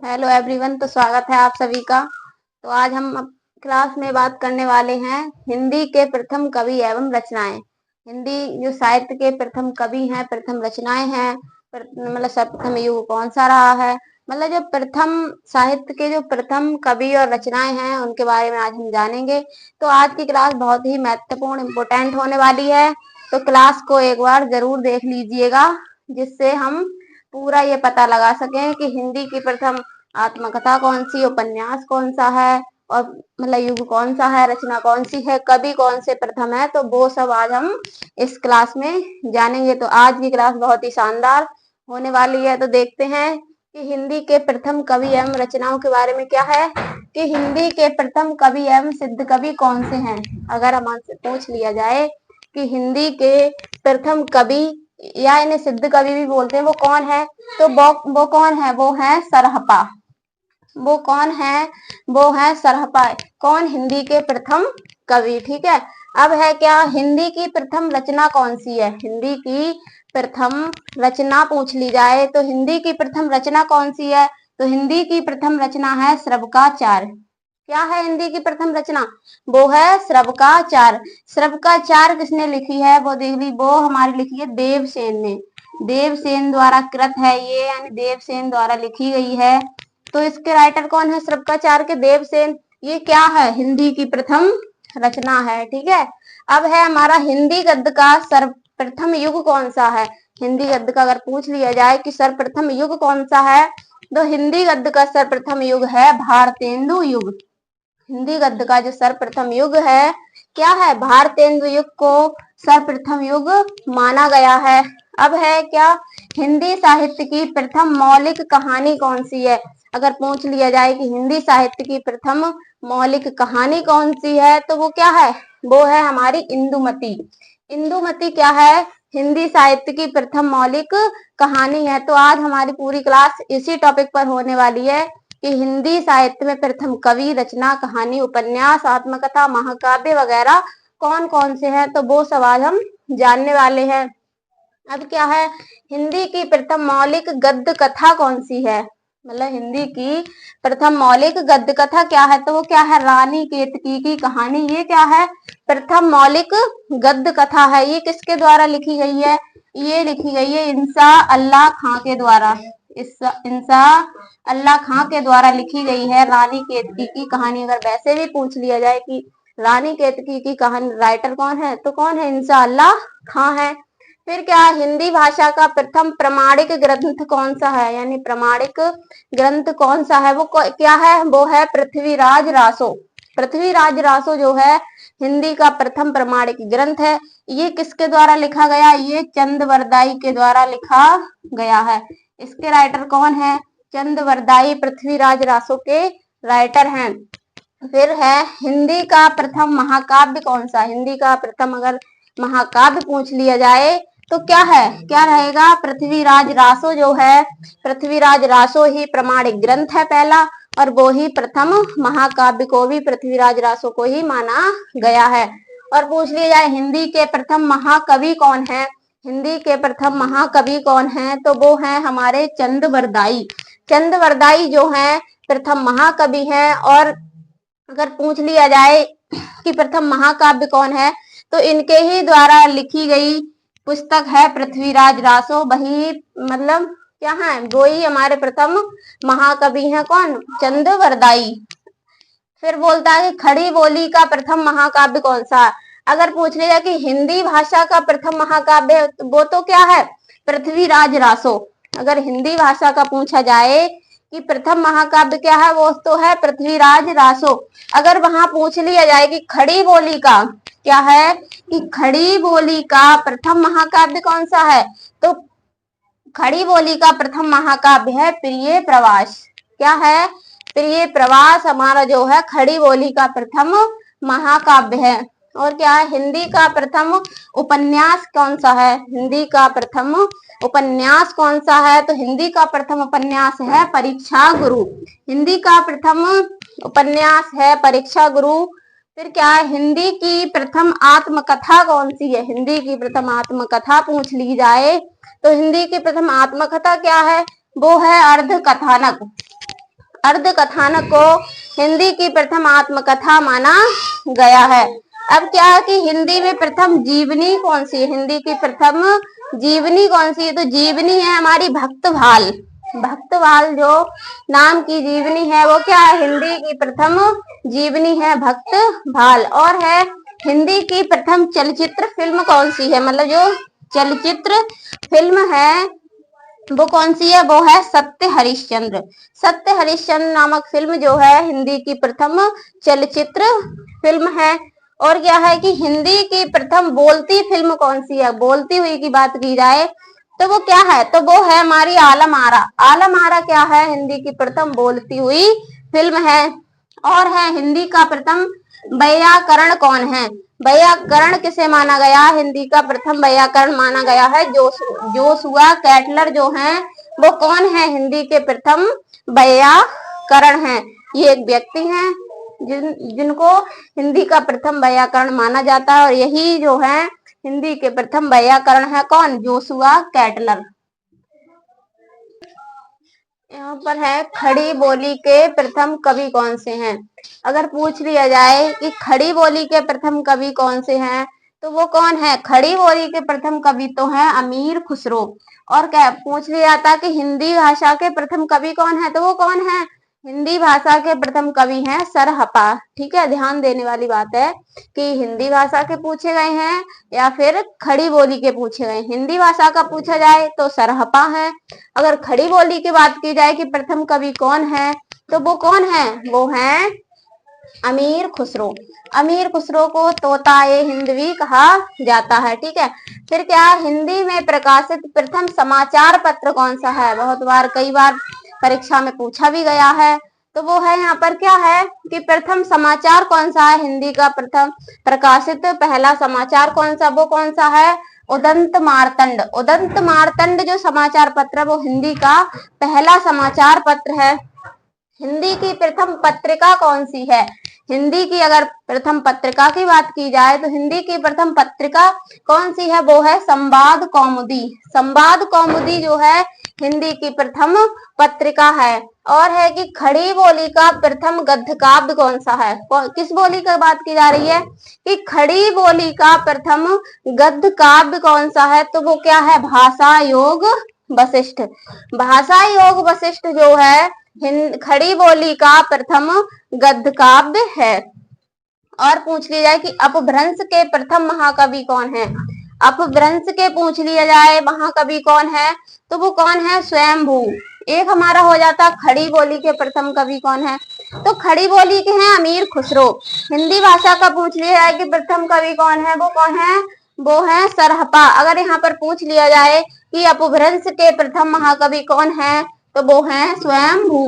Hello everyone. तो स्वागत है आप सभी का। तो आज हम क्लास में बात करने वाले हैं हिंदी के प्रथम कवि एवं रचनाएं। हिंदी जो साहित्य के प्रथम कवि हैं, प्रथम रचनाएं हैं, मतलब सर्वप्रथम युग कौन सा रहा है, मतलब जो प्रथम साहित्य के जो प्रथम कवि और रचनाएं हैं उनके बारे में आज हम जानेंगे। तो आज की क्लास बहुत ही महत्वपूर्ण इम्पोर्टेंट होने वाली है। तो क्लास को एक बार जरूर देख लीजिएगा, जिससे हम पूरा ये पता लगा सकें कि हिंदी की प्रथम आत्मकथा कौन सी, उपन्यास कौन सा है, और मतलब युग कौन सा है, रचना कौन सी है, कवि कौन से प्रथम है। तो वो सब आज हम इस क्लास में जानेंगे। तो आज की क्लास बहुत ही शानदार होने वाली है। तो देखते हैं कि हिंदी के प्रथम कवि एवं रचनाओं के बारे में क्या है कि हिंदी के प्रथम कवि एवं सिद्ध कवि कौन से हैं। अगर हमसे पूछ लिया जाए कि हिंदी के प्रथम कवि या इन्हें सिद्ध कवि भी बोलते हैं, वो कौन है, तो वो कौन है, वो है सरहपा। वो कौन है, वो है सरहपा। कौन, हिंदी के प्रथम कवि। ठीक है। अब है क्या, हिंदी की प्रथम रचना कौन सी है। हिंदी की प्रथम रचना पूछ ली जाए तो हिंदी की प्रथम रचना कौन सी है, तो हिंदी की प्रथम रचना है श्रवकाचार। क्या है हिंदी की प्रथम रचना, वो है श्रवकाचार। श्रवकाचार किसने लिखी है, वो देख ली, वो हमारी लिखी है देवसेन ने। देवसेन द्वारा कृत है ये, यानी देवसेन द्वारा लिखी गई है। तो इसके राइटर कौन है, श्रवकाचार्य के देवसेन। ये क्या है, हिंदी की प्रथम रचना है। ठीक है। अब है हमारा हिंदी गद्य का सर्वप्रथम युग कौन सा है। हिंदी गद्य का अगर पूछ लिया जाए कि सर्वप्रथम युग कौन सा है, तो हिंदी गद्य का सर्वप्रथम युग है भारतेंदु युग। हिंदी गद्य का जो सर्वप्रथम युग है, क्या है, भारतेंदु युग को सर्वप्रथम युग माना गया है। अब है क्या, हिंदी साहित्य की प्रथम मौलिक कहानी कौन सी है। अगर पूछ लिया जाए कि हिंदी साहित्य की प्रथम मौलिक कहानी कौन सी है, तो वो क्या है, वो है हमारी इंदुमती। इंदुमती क्या है, हिंदी साहित्य की प्रथम मौलिक कहानी है। तो आज हमारी पूरी क्लास इसी टॉपिक पर होने वाली है कि हिंदी साहित्य में प्रथम कवि, रचना, कहानी, उपन्यास, आत्मकथा, महाकाव्य वगैरह कौन कौन से हैं। तो वो सब आज हम जानने वाले हैं। अब क्या है, हिंदी की प्रथम मौलिक गद्य कथा कौन सी है, मतलब हिंदी की प्रथम मौलिक गद्य कथा क्या है, तो वो क्या है, रानी केतकी की कहानी। ये क्या है, प्रथम मौलिक गद्य कथा है। ये किसके द्वारा लिखी गई है, ये लिखी गई है इंसा अल्लाह खां के द्वारा। इंसा अल्लाह खां के द्वारा लिखी गई है रानी केतकी की कहानी। अगर वैसे भी पूछ लिया जाए कि रानी केतकी की कहानी राइटर कौन है, तो कौन है, इंसा अल्लाह खां है। फिर क्या, हिंदी भाषा का प्रथम प्रमाणिक ग्रंथ कौन सा है, यानी प्रमाणिक ग्रंथ कौन सा है, वो क्या है, वो है पृथ्वीराज रासो। पृथ्वीराज रासो जो है हिंदी का प्रथम प्रमाणिक ग्रंथ है। ये किसके द्वारा लिखा गया, ये चंदवरदाई के द्वारा लिखा गया है। इसके राइटर कौन है, चंदवरदाई पृथ्वीराज रासो के राइटर हैं। फिर है हिंदी का प्रथम महाकाव्य कौन सा। हिंदी का प्रथम अगर महाकाव्य पूछ लिया जाए तो क्या है, क्या रहेगा, पृथ्वीराज रासो जो है, पृथ्वीराज रासो ही प्रमाणिक ग्रंथ है पहला, और वो ही प्रथम महाकाव्य को भी पृथ्वीराज रासो को ही माना गया है। और पूछ लिया जाए हिंदी के प्रथम महाकवि कौन है, हिंदी के प्रथम महाकवि कौन है, तो वो है हमारे चंदवरदाई। चंदवरदाई जो है प्रथम महाकवि हैं। और अगर पूछ लिया जाए कि प्रथम महाकाव्य कौन है, तो इनके ही द्वारा लिखी गई पुस्तक है पृथ्वीराज रासो। वही मतलब क्या है, वो ही हमारे प्रथम महाकवि हैं, कौन, चंदवरदाई। फिर बोलता है कि खड़ी बोली का प्रथम महाकाव्य कौन सा। अगर पूछ लिया कि हिंदी भाषा का प्रथम महाकाव्य, वो तो क्या है, पृथ्वीराज रासो। अगर हिंदी भाषा का पूछा जाए कि प्रथम महाकाव्य क्या है, वो तो है पृथ्वीराज रासो। अगर वहां पूछ लिया जाए कि खड़ी बोली का क्या है, कि खड़ी बोली का प्रथम महाकाव्य कौन सा है, तो खड़ी बोली का प्रथम महाकाव्य है प्रिय प्रवास। क्या है, प्रिय प्रवास हमारा जो है खड़ी बोली का प्रथम महाकाव्य है। और क्या है, हिंदी का प्रथम उपन्यास कौन सा है, हिंदी का प्रथम उपन्यास कौन सा है, तो हिंदी का प्रथम उपन्यास है परीक्षा गुरु। हिंदी का प्रथम उपन्यास है परीक्षा गुरु। फिर क्या है, हिंदी की प्रथम आत्मकथा कौन सी है। हिंदी की प्रथम आत्मकथा पूछ ली जाए तो हिंदी की प्रथम आत्मकथा क्या है, वो है अर्ध कथानक। अर्ध कथानक को हिंदी की प्रथम आत्मकथा माना गया है। अब क्या है कि हिंदी में प्रथम जीवनी कौन सी है? हिंदी की प्रथम जीवनी कौन सी है? तो जीवनी है हमारी भक्तभाल। भक्तभाल जो नाम की जीवनी है वो क्या है? हिंदी की प्रथम जीवनी है भक्तभाल। और है हिंदी की प्रथम चलचित्र फिल्म कौन सी है? मतलब जो चलचित्र फिल्म है वो कौन सी है? वो है सत्य हरिश्चंद्र। सत्य हरिश्चंद्र नामक फिल्म जो है हिंदी की प्रथम चलचित्र फिल्म है। और क्या है कि हिंदी की प्रथम बोलती फिल्म कौन सी है? बोलती हुई की बात की जाए तो वो क्या है? तो वो है हमारी आलम आरा। आलम आरा क्या है? हिंदी की प्रथम बोलती हुई फिल्म है। और है हिंदी का प्रथम वैयाकरण कौन है? वैयाकरण किसे माना गया? हिंदी का प्रथम वैयाकरण माना गया है जोशुआ कैटलर जो हैं वो कौन है? हिंदी के प्रथम वैयाकरण हैं। ये एक व्यक्ति हैं जिनको हिंदी का प्रथम वैयाकरण माना जाता है और यही जो है हिंदी के प्रथम वैयाकरण है। कौन? जोशुआ कैटलर। यहाँ पर है खड़ी बोली के प्रथम कवि कौन से हैं? अगर पूछ लिया जाए कि खड़ी बोली के प्रथम कवि कौन से हैं तो वो कौन है? खड़ी बोली के प्रथम कवि तो है अमीर खुसरो। और क्या पूछ लिया जाता कि हिंदी भाषा के प्रथम कवि कौन है तो वो कौन है? हिंदी भाषा के प्रथम कवि हैं सरहपा। ठीक है, ध्यान देने वाली बात है कि हिंदी भाषा के पूछे गए हैं या फिर खड़ी बोली के पूछे गए। हिंदी भाषा का पूछा जाए तो सरहपा है। अगर खड़ी बोली की बात की जाए कि प्रथम कवि कौन है तो वो कौन है? वो है अमीर खुसरो। अमीर खुसरो को तोताए हिंद भी कहा जाता है। ठीक है, फिर क्या हिंदी में प्रकाशित प्रथम समाचार पत्र कौन सा है? बहुत बार कई बार परीक्षा में पूछा भी गया है। तो वो है यहाँ पर क्या है कि प्रथम समाचार कौन सा है? हिंदी का प्रथम प्रकाशित पहला समाचार कौन सा? वो कौन सा है? उदंत मार्तंड। उदंत मार्तंड जो समाचार पत्र है वो हिंदी का पहला समाचार पत्र है। हिंदी की प्रथम पत्रिका कौन सी है? हिंदी की अगर प्रथम पत्रिका की बात की जाए तो हिंदी की प्रथम पत्रिका कौन सी है? वो है संवाद कौमुदी। संवाद कौमुदी जो है हिंदी की प्रथम पत्रिका है। और है कि खड़ी बोली का प्रथम गद्य काव्य कौन सा है? किस बोली की बात की जा रही है कि खड़ी बोली का प्रथम गद्य काव्य कौन सा है? तो वो क्या है? भाषा योग वशिष्ठ। भाषा योग वशिष्ठ जो है खड़ी बोली का प्रथम गद्य काव्य है। और पूछ लिया जाए कि अपभ्रंश के प्रथम महाकवि कौन है? अपभ्रंश के पूछ लिया जाए महाकवि कौन है तो वो कौन है? स्वयंभू। एक हमारा हो जाता खड़ी बोली के प्रथम कवि कौन है? तो खड़ी बोली के हैं अमीर खुसरो। हिंदी भाषा का पूछ लिया जाए कि प्रथम कवि कौन है? वो कौन है? वो है सरहपा। अगर यहाँ पर पूछ लिया जाए कि अपभ्रंश के प्रथम महाकवि कौन है तो वो है स्वयंभू।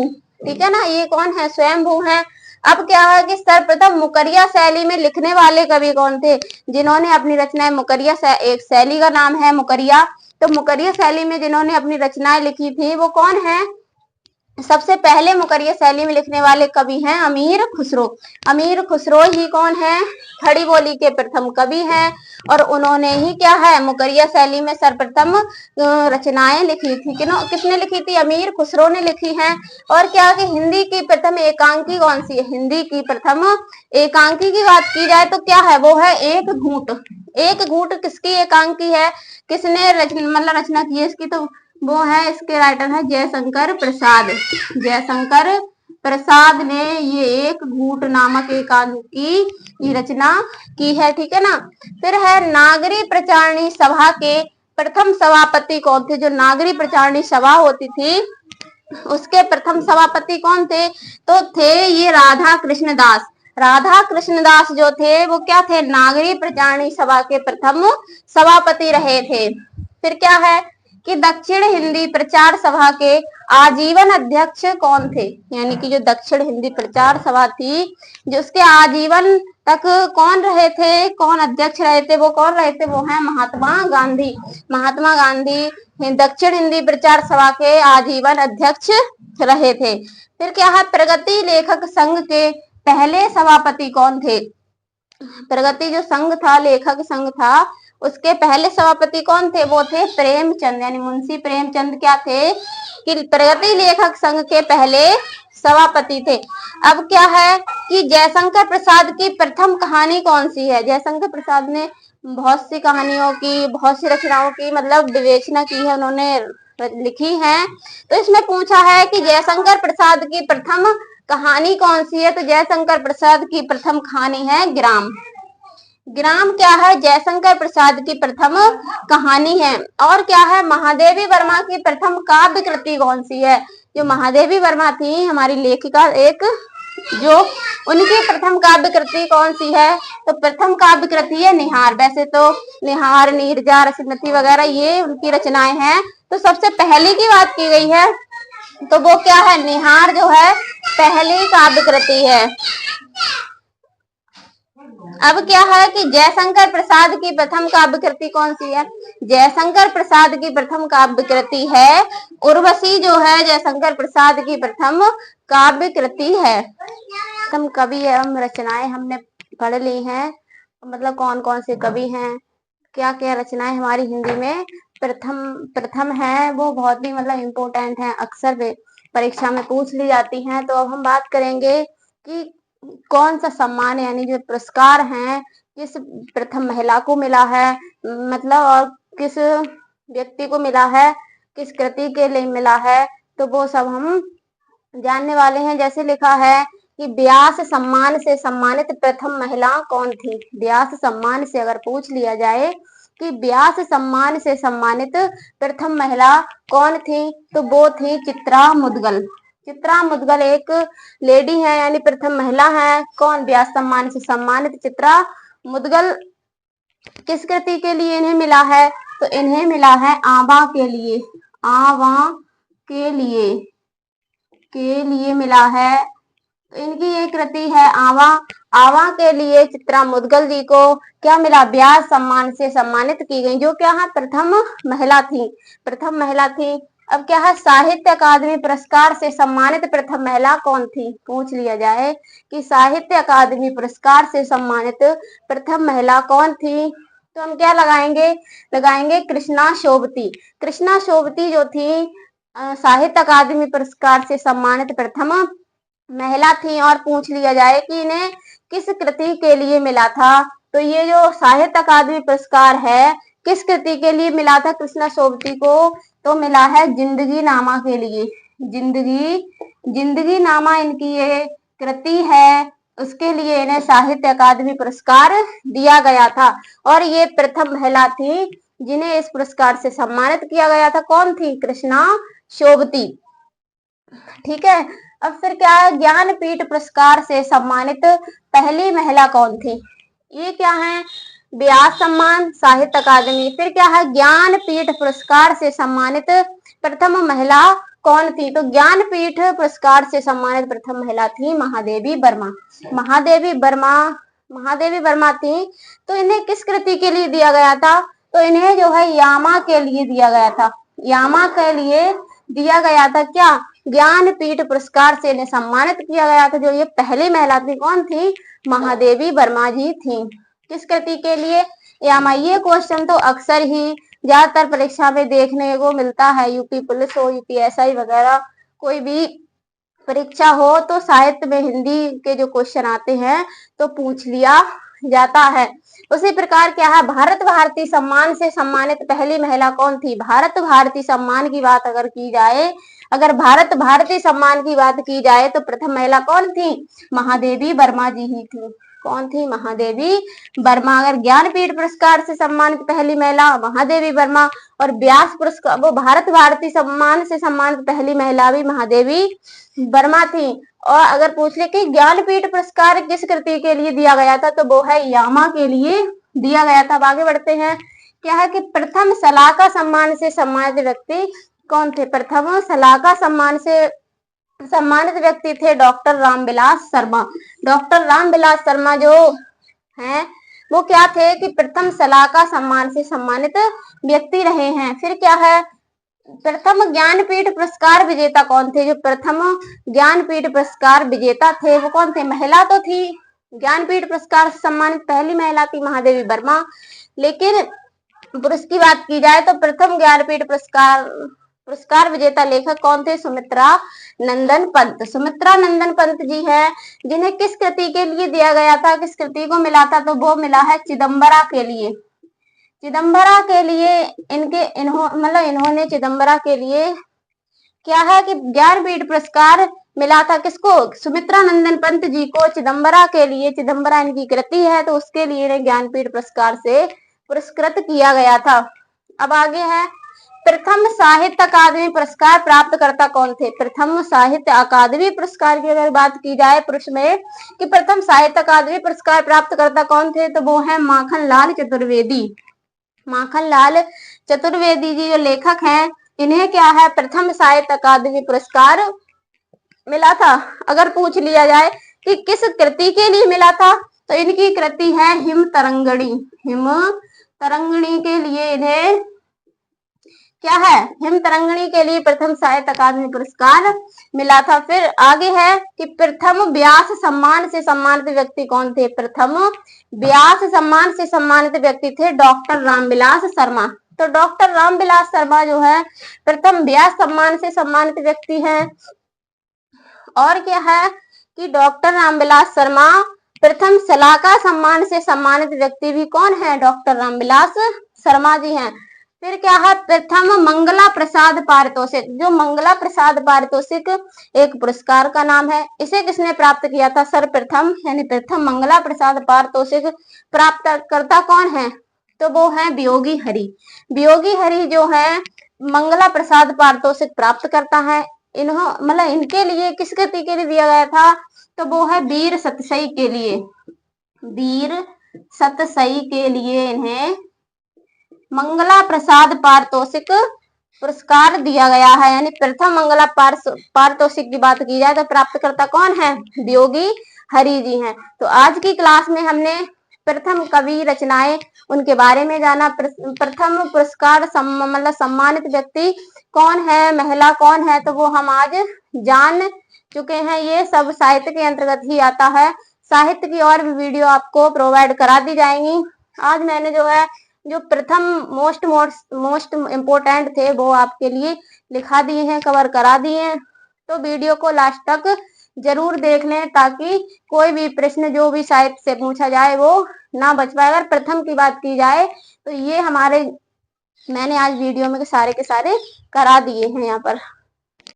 ठीक है ना, ये कौन है? स्वयंभू है। अब क्या है कि सर्वप्रथम मुकरिया शैली में लिखने वाले कवि कौन थे जिन्होंने अपनी रचनाएं मुकरिया एक शैली का नाम है मुकरिया। तो मुकरिया शैली में जिन्होंने अपनी रचनाएं लिखी थी वो कौन है? सबसे पहले मुकरिया शैली में लिखने वाले कवि हैं अमीर खुसरो। अमीर खुसरो ही कौन है? खड़ी बोली के प्रथम कवि हैं और उन्होंने ही क्या है मुकरिया शैली में सर्वप्रथम रचनाएं लिखी थी। किसने लिखी थी? अमीर खुसरो ने लिखी हैं। और क्या कि हिंदी की प्रथम एकांकी कौन सी है? हिंदी की प्रथम एकांकी की बात की जाए तो क्या है? वो है एक घूंट। एक घूंट किसकी एकांकी है? किसने रचना की है इसकी? तो वो है, इसके राइटर है जयशंकर प्रसाद। जयशंकर प्रसाद ने ये एक घूंट नामक एकांकी की रचना की है। ठीक है ना। फिर है नागरी प्रचारणी सभा के प्रथम सभापति कौन थे? जो नागरी प्रचारणी सभा होती थी उसके प्रथम सभापति कौन थे? तो थे ये राधा कृष्ण दास। राधा कृष्ण दास जो थे वो क्या थे? नागरी प्रचारणी सभा के प्रथम सभापति रहे थे। फिर क्या है कि दक्षिण हिंदी प्रचार सभा के आजीवन अध्यक्ष कौन थे? यानी कि जो दक्षिण हिंदी प्रचार सभा थी जो उसके आजीवन तक कौन रहे थे, कौन अध्यक्ष रहे थे? वो कौन रहे थे? वो है महात्मा गांधी। महात्मा गांधी दक्षिण हिंदी प्रचार सभा के आजीवन अध्यक्ष रहे थे। फिर क्या है प्रगति लेखक संघ के पहले सभापति कौन थे? प्रगति जो संघ था, लेखक संघ था, उसके पहले सभापति कौन थे? वो थे प्रेमचंद। यानी मुंशी प्रेमचंद क्या थे कि प्रगति लेखक संघ के पहले सभापति थे। अब क्या है कि जयशंकर प्रसाद की प्रथम कहानी कौन सी है? जयशंकर प्रसाद ने बहुत सी कहानियों की, बहुत सी रचनाओं की मतलब विवेचना की है, उन्होंने लिखी है। तो इसमें पूछा है कि जयशंकर प्रसाद की प्रथम कहानी कौन सी है? तो जयशंकर प्रसाद की प्रथम कहानी है ग्राम। ग्राम क्या है? जयशंकर प्रसाद की प्रथम कहानी है। और क्या है? महादेवी वर्मा की प्रथम काव्य कृति कौन सी है? जो महादेवी वर्मा थी हमारी लेखिका, एक जो उनकी प्रथम काव्य कृति कौन सी है? तो प्रथम काव्य कृति है निहार। वैसे तो निहार, नीरजा, रसमती वगैरह ये उनकी रचनाएं हैं। तो सबसे पहले की बात की गई है तो वो क्या है? निहार जो है पहली काव्य कृति है। अब क्या है कि जयशंकर प्रसाद की प्रथम काव्य कृति कौन सी है? जयशंकर प्रसाद की प्रथम काव्य कृति है उर्वशी, जो है जयशंकर प्रसाद की प्रथम काव्य कृति है। प्रथम कवि एवं रचनाएं हमने पढ़ ली हैं, मतलब कौन कौन से कवि हैं, क्या क्या रचनाएं हमारी हिंदी में प्रथम है, वो बहुत ही मतलब इम्पोर्टेंट है, अक्सर परीक्षा में पूछ ली जाती हैं। तो अब हम बात करेंगे कि कौन सा सम्मान यानी जो पुरस्कार हैं किस प्रथम महिला को मिला है, मतलब और किस व्यक्ति को मिला है, किस कृति के लिए मिला है, तो वो सब हम जानने वाले हैं। जैसे लिखा है कि व्यास सम्मान से सम्मानित प्रथम महिला कौन थी? व्यास सम्मान से अगर पूछ लिया जाए कि व्यास सम्मान से सम्मानित प्रथम महिला कौन थी, तो वो थी चित्रा मुदगल। चित्रा मुदगल एक लेडी है यानी प्रथम महिला है। कौन? व्यास सम्मान से सम्मानित चित्रा मुदगल। किस कृति के लिए इन्हें मिला है? तो इन्हें मिला है आवा के लिए। आवा के लिए मिला है। तो इनकी ये कृति है आवा। आवा के लिए चित्रा मुदगल जी को क्या मिला? व्यास सम्मान से सम्मानित की गई, जो क्या है प्रथम महिला थी। प्रथम महिला थी। अब क्या है? साहित्य अकादमी पुरस्कार से सम्मानित प्रथम महिला कौन थी? पूछ लिया जाए कि साहित्य अकादमी पुरस्कार से सम्मानित प्रथम महिला कौन थी, तो हम क्या लगाएंगे कृष्णा शोभती। कृष्णा शोभती जो थी साहित्य अकादमी पुरस्कार से सम्मानित प्रथम महिला थी। और पूछ लिया जाए कि इन्हें किस कृति के लिए मिला था, तो ये जो साहित्य अकादमी पुरस्कार है किस कृति के लिए मिला था कृष्णा शोभती को? तो मिला है जिंदगी नामा के लिए। जिंदगी नामा इनकी ये कृति है, उसके लिए इन्हें साहित्य अकादमी पुरस्कार दिया गया था। और ये प्रथम महिला थी जिन्हें इस पुरस्कार से सम्मानित किया गया था। कौन थी? कृष्णा शोभती। ठीक है। अब फिर क्या है? ज्ञानपीठ पुरस्कार से सम्मानित पहली महिला कौन थी? ये क्या है? व्यास सम्मान, साहित्य अकादमी। फिर क्या है? ज्ञानपीठ पुरस्कार से सम्मानित प्रथम महिला कौन थी? तो ज्ञानपीठ पुरस्कार से सम्मानित प्रथम महिला थी महादेवी वर्मा। महादेवी वर्मा थी। तो इन्हें किस कृति के लिए दिया गया था? तो इन्हें जो है यामा के लिए दिया गया था। यामा के लिए दिया गया था। क्या? ज्ञानपीठ पुरस्कार से इन्हें सम्मानित किया गया था। जो ये पहली महिला थी कौन थी? महादेवी वर्मा जी थी। किस कृति के लिए? यामा। ये क्वेश्चन तो अक्सर ही ज्यादातर परीक्षा में देखने को मिलता है। यूपी पुलिस हो, यूपीएसआई वगैरह कोई भी परीक्षा हो तो साहित्य में हिंदी के जो क्वेश्चन आते हैं तो पूछ लिया जाता है। उसी प्रकार क्या है? भारत भारती सम्मान से सम्मानित पहली महिला कौन थी? भारत भारती सम्मान की बात अगर की जाए, अगर भारत भारती सम्मान की बात की जाए तो प्रथम महिला कौन थी? महादेवी वर्मा जी ही थी। कौन थी? महादेवी वर्मा। अगर ज्ञानपीठ पुरस्कार से सम्मानित पहली महिला महादेवी वर्मा, और व्यास पुरस्कार वो भारत भारती सम्मान से सम्मानित पहली महिला भी महादेवी वर्मा थी। और अगर पूछ ले कि ज्ञानपीठ पुरस्कार किस कृति के लिए दिया गया था, तो वो है यामा के लिए दिया गया था। अब आगे बढ़ते हैं। क्या है कि प्रथम सलाका सम्मान से सम्मानित व्यक्ति कौन थे? प्रथम सलाका सम्मान से सम्मानित व्यक्ति थे डॉक्टर रामविलास शर्मा। डॉक्टर रामविलास शर्मा जो हैं वो क्या थे कि प्रथम सलाका सम्मान से सम्मानित व्यक्ति रहे हैं। फिर क्या है? प्रथम ज्ञानपीठ पुरस्कार विजेता कौन थे? जो प्रथम ज्ञानपीठ पुरस्कार विजेता थे वो कौन थे? महिला तो थी। ज्ञानपीठ पुरस्कार से सम्मानित पहली महिला थी महादेवी वर्मा। लेकिन पुरुष की बात की जाए तो प्रथम ज्ञानपीठ पुरस्कार पुरस्कार विजेता लेखक कौन थे? सुमित्रा नंदन पंत। सुमित्रा नंदन पंत जी हैं, जिन्हें किस कृति के लिए दिया गया था, किस कृति को मिला था? तो वो मिला है चिदम्बरा के लिए। चिदम्बरा के लिए इन्होंने चिदम्बरा के लिए क्या है कि ज्ञानपीठ पुरस्कार मिला था। किसको? सुमित्रा नंदन पंत जी को चिदम्बरा के लिए, चिदम्बरा इनकी कृति है तो उसके लिए इन्हें ज्ञानपीठ पुरस्कार से पुरस्कृत किया गया था। अब आगे है, प्रथम साहित्य अकादमी पुरस्कार प्राप्त करता कौन थे? प्रथम साहित्य अकादमी पुरस्कार की अगर बात की जाए पुरुष में कि प्रथम साहित्य अकादमी पुरस्कार प्राप्त करता कौन थे, तो वो है माखनलाल चतुर्वेदी। माखनलाल चतुर्वेदी जी जो लेखक हैं, इन्हें क्या है, प्रथम साहित्य अकादमी पुरस्कार मिला था। अगर पूछ लिया जाए कि किस कृति के लिए मिला था, तो इनकी कृति है हिम तरंगिणी। हिम तरंगिणी के लिए इन्हें क्या है, हिम तरंगिणी के लिए प्रथम साहित्य अकादमी पुरस्कार मिला था। फिर आगे है कि प्रथम व्यास सम्मान से सम्मानित व्यक्ति कौन थे? प्रथम व्यास सम्मान से सम्मानित व्यक्ति थे डॉक्टर रामविलास शर्मा। तो डॉक्टर रामविलास शर्मा जो है प्रथम व्यास सम्मान से सम्मानित व्यक्ति हैं। और क्या है कि डॉक्टर रामविलास शर्मा प्रथम सलाहकार सम्मान से सम्मानित व्यक्ति भी कौन है? डॉक्टर रामविलास शर्मा जी हैं। फिर क्या है, प्रथम मंगला प्रसाद पारितोषिक। जो मंगला प्रसाद पारितोषिक एक पुरस्कार का नाम है, इसे किसने प्राप्त किया था? सर्वप्रथम यानी प्रथम मंगला प्रसाद पारितोषिक प्राप्त करता कौन है? तो वो है वियोगी हरि। वियोगी हरि जो है मंगला प्रसाद पारितोषिक प्राप्त करता है। इनके लिए किस कृति के लिए दिया गया था? तो वो है वीर सतसई के लिए। वीर सतसई के लिए इन्हें मंगला प्रसाद पारितोषिक पुरस्कार दिया गया है। यानी प्रथम मंगला पारितोषिक की बात की जाए तो प्राप्तकर्ता कौन है? वियोगी हरि जी हैं। तो आज की क्लास में हमने प्रथम कवि रचनाएं उनके बारे में जाना। प्रथम पुरस्कार सम्मानित व्यक्ति कौन है, महिला कौन है, तो वो हम आज जान चुके हैं। ये सब साहित्य के अंतर्गत ही आता है। साहित्य की और भी वीडियो आपको प्रोवाइड करा दी जाएंगी। आज मैंने जो प्रथम मोस्ट इम्पोर्टेंट थे वो आपके लिए लिखा दिए हैं, कवर करा दिए हैं। तो वीडियो को लास्ट तक जरूर देख लें ताकि कोई भी प्रश्न जो भी साहित्य से पूछा जाए वो ना बच पाए। अगर प्रथम की बात की जाए तो ये मैंने आज वीडियो में सारे के सारे करा दिए हैं यहाँ पर।